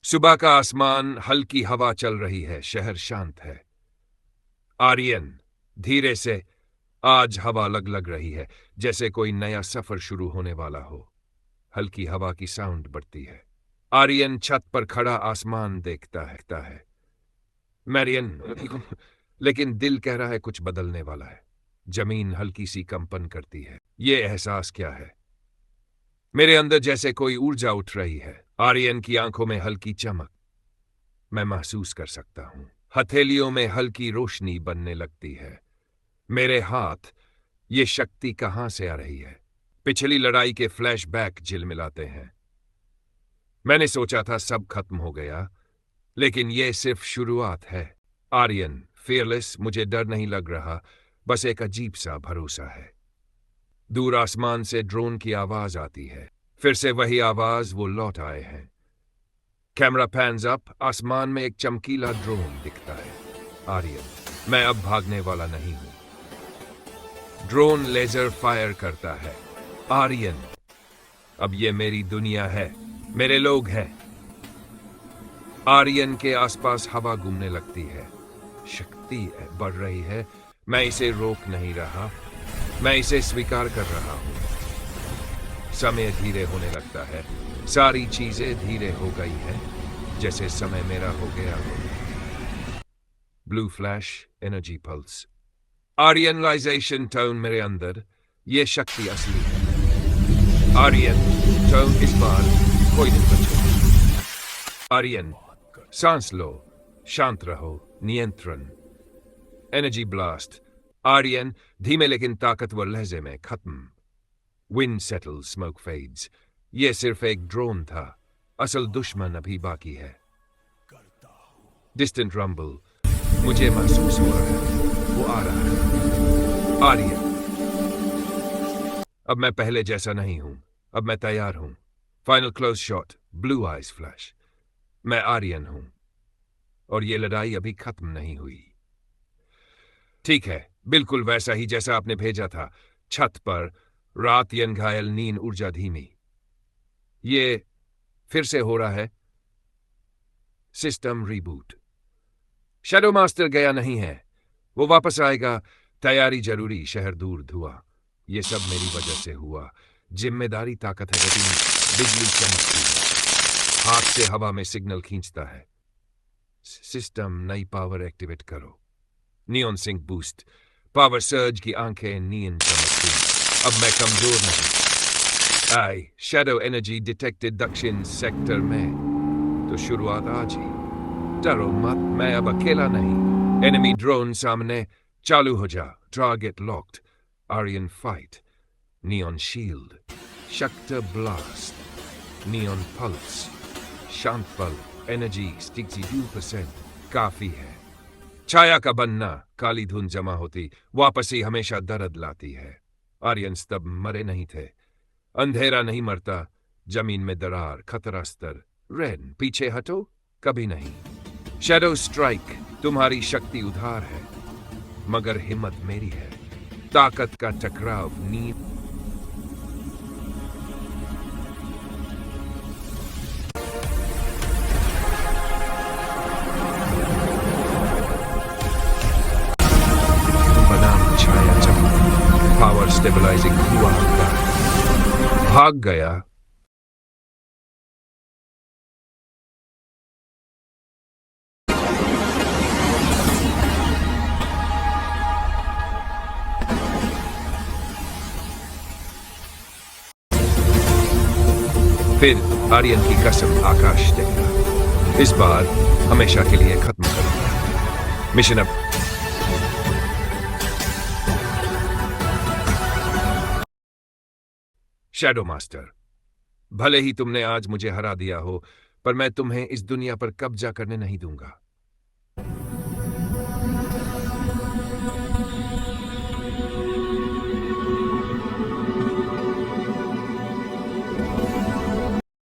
सुबह का आसमान, हल्की हवा चल रही है, शहर शांत है। आर्यन, धीरे से। आज हवा अलग लग रही है, जैसे कोई नया सफर शुरू होने वाला हो। हल्की हवा की साउंड बढ़ती है। आर्यन छत पर खड़ा आसमान देखता है। मैरियन, लेकिन दिल कह रहा है कुछ बदलने वाला है। जमीन हल्की सी कंपन करती है। ये एहसास क्या है? मेरे अंदर जैसे कोई ऊर्जा उठ रही है। आर्यन की आंखों में हल्की चमक। मैं महसूस कर सकता हूं। हथेलियों में हल्की रोशनी बनने लगती है। मेरे हाथ, ये शक्ति कहां से आ रही है? पिछली लड़ाई के फ्लैशबैक झिलमिलाते हैं। मैंने सोचा था सब खत्म हो गया, लेकिन यह सिर्फ शुरुआत है। आर्यन, फियरलेस, मुझे डर नहीं लग रहा, बस एक अजीब सा भरोसा है। दूर आसमान से ड्रोन की आवाज आती है। फिर से वही आवाज, वो लौट आए हैं। कैमरा पैन्स अप, आसमान में एक चमकीला ड्रोन दिखता है। आर्यन, मैं अब भागने वाला नहीं हूं। ड्रोन लेजर फायर करता है। आर्यन, अब ये मेरी दुनिया है, मेरे लोग हैं। आर्यन के आसपास हवा घूमने लगती है। शक्ति बढ़ रही है। मैं इसे रोक नहीं रहा, मैं इसे स्वीकार कर रहा हूं। समय धीरे होने लगता है। सारी चीजें धीरे हो गई हैं, जैसे समय मेरा हो गया हो। ब्लू फ्लैश, एनर्जी पल्स, आर्यनलाइजेशन टोन मेरे अंदर। ये शक्ति असली है। आर्यन टोन, इस बार कोई नहीं बचेगा। आर्यन, सांस लो, शांत रहो, नियंत्रण। Energy blast. आर्यन, धीमे लेकिन ताकतवर लहजे में खत्म। Wind settles, smoke fades. यह सिर्फ एक ड्रोन था, असल दुश्मन अभी बाकी है। डिस्टेंट रंबल, मुझे महसूस हो रहा है, वो आ रहा है। आर्यन, अब मैं पहले जैसा नहीं हूं, अब मैं तैयार हूं। Final close shot, blue eyes flash. मैं आर्यन हूं, और ये लड़ाई अभी खत्म नहीं हुई। ठीक है, बिल्कुल वैसा ही जैसा आपने भेजा था। छत पर, रात यन घायल, नींद, ऊर्जा धीमी। ये फिर से हो रहा है। System reboot. शैडो मास्टर गया नहीं है, वो वापस आएगा। तैयारी जरूरी, शहर दूर, धुआं। ये सब मेरी वजह से हुआ। जिम्मेदारी ताकत है, लेकिन बिजली चमकती है। हाथ से हवा में सिग्नल खींचता है। सिस्टम, नई पावर एक्टिवेट करो। Neon sync boost, power surge की आंखें नींद चमकती। अब मैं कमजोर नहीं। आई, शैडो एनर्जी डिटेक्टेड दक्षिण सेक्टर में। तो शुरुआत आज ही। डरो मत, मैं अब अकेला नहीं। एनिमी ड्रोन सामने, चालू हो जा। Target locked. Aryan fight. Neon shield, शक्टर ब्लास्ट, नियॉन पल्स, शांत पल, एनर्जी 62%। काफी है। छाया का बनना, काली धुंध जमा होती, वापसी हमेशा दर्द लाती है। आर्यन तब मरे नहीं थे। अंधेरा नहीं मरता। जमीन में दरार, खतरा स्तर। रेन, पीछे हटो, कभी नहीं। शैडो स्ट्राइक, तुम्हारी शक्ति उधार है, मगर हिम्मत मेरी है। ताकत का टकराव, नींद। बनाम छाया चमक, पावर स्टेबलाइजिंग हुआ। भाग गया। फिर आर्यन की कसम, आकाश देखना। इस बार हमेशा के लिए खत्म करूंगा। मिशन अब। शैडो मास्टर, भले ही तुमने आज मुझे हरा दिया हो, पर मैं तुम्हें इस दुनिया पर कब्जा करने नहीं दूंगा।